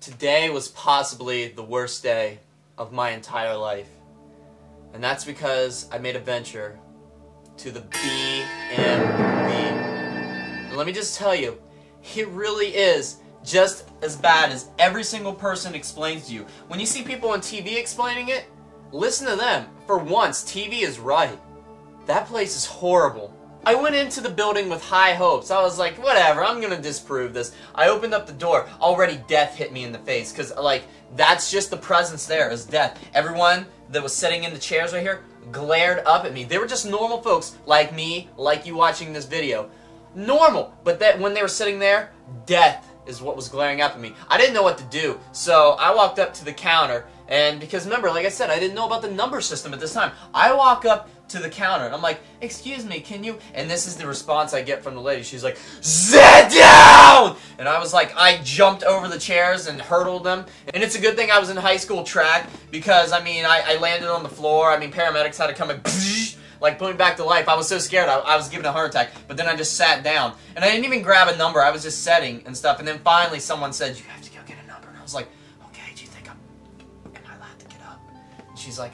Today was possibly the worst day of my entire life. And that's because I made a venture to the BMV. And let me just tell you, it really is just as bad as every single person explains to you. When you see people on TV explaining it, listen to them. For once, TV is right. That place is horrible. I went into the building with high hopes. I was like, whatever, I'm gonna disprove this. I opened up the door. Already death hit me in the face. Because, like, that's just the presence there, is death. Everyone that was sitting in the chairs right here glared up at me. They were just normal folks like me, like you watching this video. Normal. But that when they were sitting there, death is what was glaring up at me. I didn't know what to do. So I walked up to the counter. And because remember, like I said, I didn't know about the number system at this time. I walk up to the counter and I'm like, excuse me, can you? And this is the response I get from the lady. She's like, sit down! And I was like, I jumped over the chairs and hurdled them. And it's a good thing I was in high school track because, I mean, I landed on the floor. I mean, paramedics had to come and like put me back to life. I was so scared I was given a heart attack. But then I just sat down. And I didn't even grab a number. I was just setting and stuff. And then finally someone said, you have to go get a number. And I was like, okay, do you think am I allowed to get up? And she's like,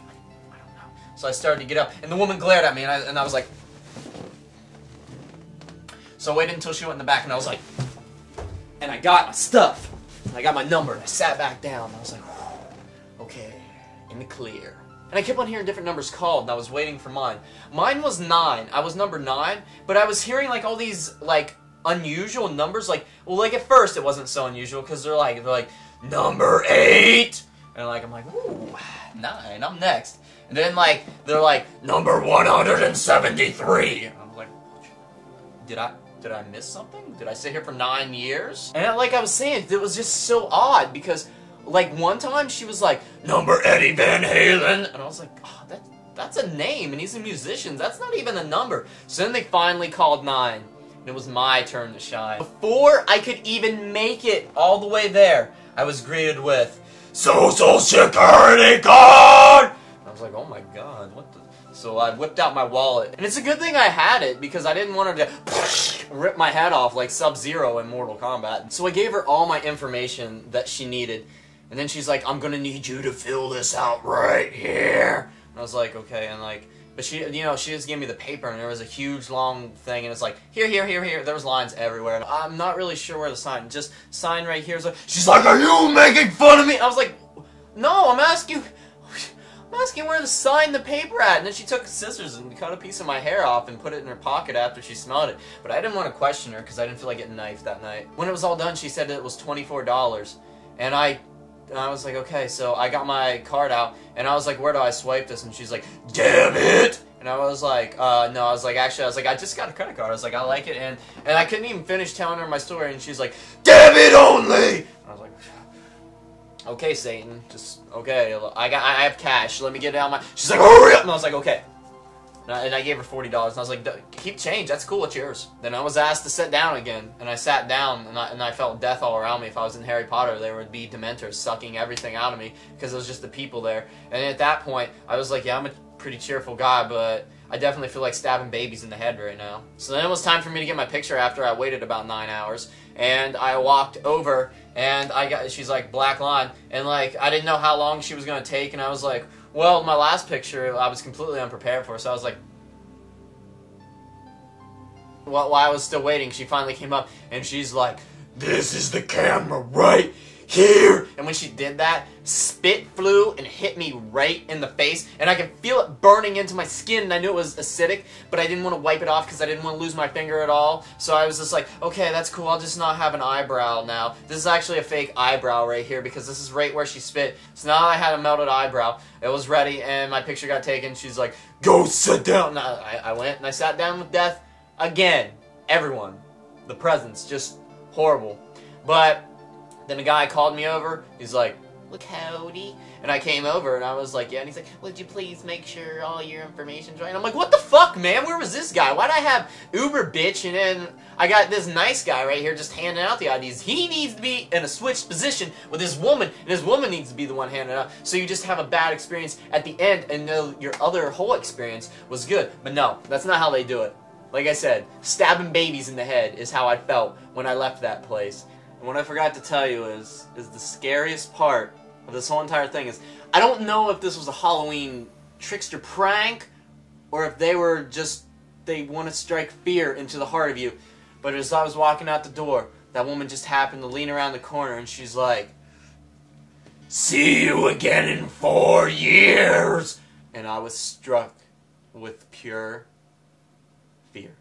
I don't know. So I started to get up. And the woman glared at me. And I was like, so I waited until she went in the back. And I was like, and I got my stuff. And I got my number. And I sat back down. And I was like, okay, in the clear. And I kept on hearing different numbers called, and I was waiting for mine. Mine was 9. I was number 9, but I was hearing like all these like unusual numbers. Like, well, like at first it wasn't so unusual because they're like number 8, and like I'm like, ooh, 9, I'm next. And then like they're like number 173. And I'm like, did I miss something? Did I sit here for 9 years? And like I was saying, it was just so odd because. Like, one time, she was like, number Eddie Van Halen. And I was like, oh, that's a name, and he's a musician. That's not even a number. So then they finally called 9, and it was my turn to shine. Before I could even make it all the way there, I was greeted with, Social Security card! And I was like, oh my god, what the... So I whipped out my wallet. And it's a good thing I had it, because I didn't want her to rip my head off like Sub-Zero in Mortal Kombat. So I gave her all my information that she needed. And then she's like, I'm gonna need you to fill this out right here. And I was like, okay, and like, but she, you know, she just gave me the paper, and there was a huge long thing, and it's like, here, here, here, here. There was lines everywhere, and I'm not really sure where to sign. Just sign right here. So she's like, are you making fun of me? And I was like, no, I'm asking where to sign the paper at. And then she took scissors and cut a piece of my hair off and put it in her pocket after she smelled it. But I didn't want to question her because I didn't feel like getting knifed that night. When it was all done, she said it was $24, and I was like, okay, so I got my card out, and I was like, where do I swipe this? And she's like, damn it! And I was like, no, I was like, actually, I just got a credit card. I was like, I like it, and I couldn't even finish telling her my story, and she's like, damn it only! And I was like, okay, Satan, just, okay, I have cash, let me get it out my, she's like, hurry up! And I was like, okay. And I gave her $40, and I was like, keep change, that's cool, it's yours. Then I was asked to sit down again, and I sat down, and I felt death all around me. If I was in Harry Potter, there would be Dementors sucking everything out of me, because it was just the people there. And at that point, I was like, yeah, I'm a pretty cheerful guy, but I definitely feel like stabbing babies in the head right now. So then it was time for me to get my picture after I waited about 9 hours, and I walked over, and she's like, black line, and like, I didn't know how long she was going to take, and I was like, well, my last picture, I was completely unprepared for, so I was like, while I was still waiting, she finally came up, and she's like, this is the camera right here. And when she did that, spit flew and hit me right in the face, and I could feel it burning into my skin, and I knew it was acidic, but I didn't want to wipe it off because I didn't want to lose my finger at all. So I was just like, okay, that's cool, I'll just not have an eyebrow now. This is actually a fake eyebrow right here because this is right where she spit. So now I had a melted eyebrow. It was ready, and my picture got taken. She's like, go sit down. And I went, and I sat down with death again. Everyone. The presence. Just horrible. But then a guy called me over. He's like, look, howdy. And I came over, and I was like, yeah. And he's like, would you please make sure all your information's right? And I'm like, what the fuck, man? Where was this guy? Why'd I have Uber bitch, and then I got this nice guy right here just handing out the IDs? He needs to be in a switched position with his woman, and his woman needs to be the one handing it out. So you just have a bad experience at the end, and know your other whole experience was good. But no, that's not how they do it. Like I said, stabbing babies in the head is how I felt when I left that place. And what I forgot to tell you is the scariest part of this whole entire thing is, I don't know if this was a Halloween trickster prank, or if they were just, they want to strike fear into the heart of you. But as I was walking out the door, that woman just happened to lean around the corner and she's like, "See you again in 4 years!" And I was struck with pure fear.